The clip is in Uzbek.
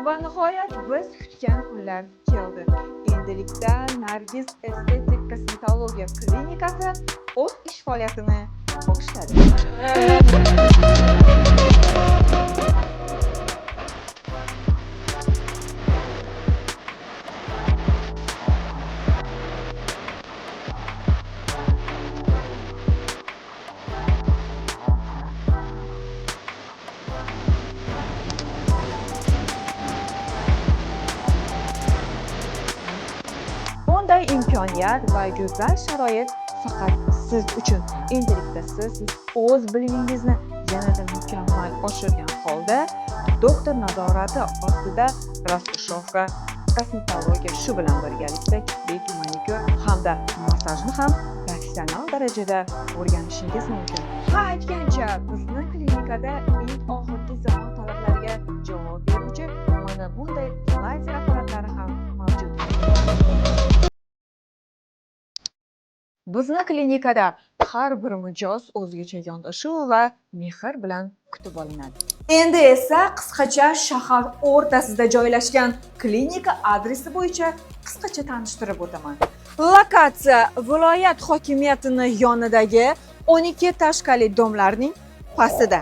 Va nihoyat biz kutgan kunlar keldi. Endilikda Nargiz estetik kosmetologiya klinikasi o'z ish faoliyatini boshladi. Bunday imkoniyat va go'zal sharoit faqat siz uchun. Endilikda siz o'z bilimingizni yanada mukammal oshirgan holda doktor nazorati ostida raskoshofka kosmetologiya shu bilan birgalikda kiprik, manikyur hamda massajni ham professional darajada o'rganishingiz mumkin. Ha, aytgancha bizni klinikada eng oxirgi zamon talablariga javob beruvchi mana bunday lazer apparatlari ham mavjud. Bizni klinikada har bir mijoz o'zgacha yondashuv va mehr bilan kutib olinadi. Endi esa qisqacha shahar o'rtasida joylashgan klinika adresi bo'yicha qisqacha tanishtirib o'taman. Lokatsiya viloyat hokimiyatining yonidagi 12 tashkali domlarning pastida.